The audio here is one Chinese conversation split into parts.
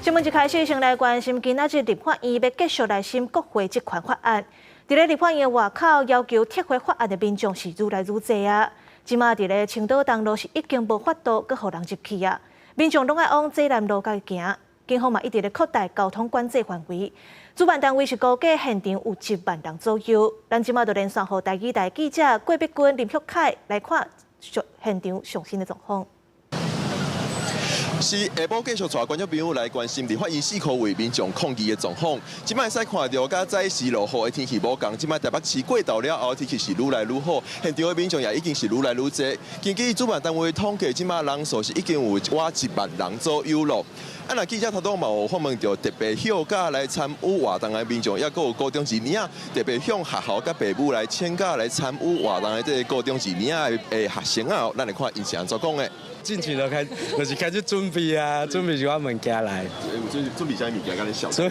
新闻一开始，先来关心今仔日立法院要继续来审国会这款法案。伫咧立法院外口要求撤回法案的民众是愈来愈多啊。即马伫咧青岛东路是已经无法度搁互人入去啊，民众拢爱往济南路甲行。警方嘛一直咧扩大交通管制范围。主办单位是估计现场有1万人左右。咱即马就连线互台语台记者郭碧君、林旭凯来看现场上新的状况。 是下晡继续带观众朋友来关心立法院4区为民众抗议的状况。即摆使看到，甲早时落雨的天气无共，即摆台北市过到了后，天气是愈来愈好，现场的民众也已经是愈来愈多。根据主办单位统计，即摆人数是已经有我1万人左右咯。啊，那记者头嘛有访问到特别休假来参与活动的民众，也有高中1年特别向学校甲父母来请假来参与活动的这高中1年的学生啊，咱来看因是安怎讲的。 进去就是开始准备啊，准备一寡物件来。准备啥物件？甲你小。准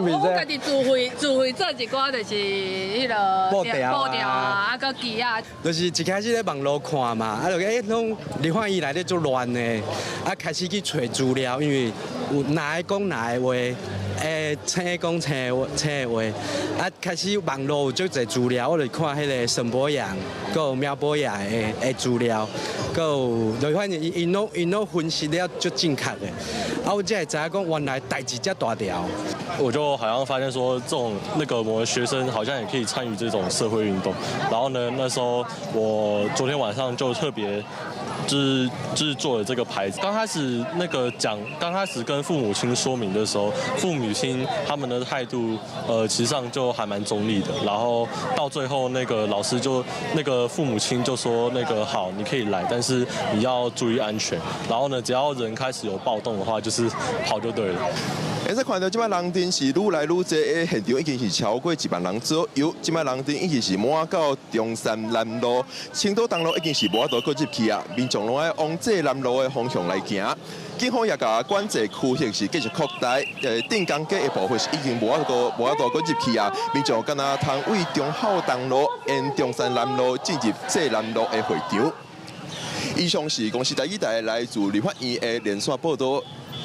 备我家己自费做一寡就是迄个布条啊，个旗啊。就是一开始咧网络看嘛，啊，就拢立法院内底足乱的，啊，开始去找资料，因为有哪个讲哪个话。 青讲青的话，啊，开始网络有足侪资料，我就看迄个沈博阳，佮有苗博雅的资料，佮有就反正因拢分析了足正确的，啊，我才会知影讲原来代志遮大条。我就好像发现说，我们学生好像也可以参与这种社会运动。然后呢，那时候我昨天晚上就特别。 就是做了这个牌子。刚开始刚开始跟父母亲说明的时候，父母亲他们的态度，其实上就还蛮中立的。然后到最后，那个老师就父母亲就说好，你可以来，但是你要注意安全。然后呢，只要人开始有暴动的话，就是跑就对了。 现在看到即摆人阵是愈来愈多，现场已经是超过1万人左右。即摆人阵已经是满到中山南路、青岛东路已经是无法度搁入去啊！民众拢爱往济南路的方向来行。警方也甲管制区域是继续扩大，定江街的部分是已经无法度搁入去啊！民众敢若通为忠孝东路沿中山南路进入济南路的会场。以上是公司台语台来自立法院的连线报道。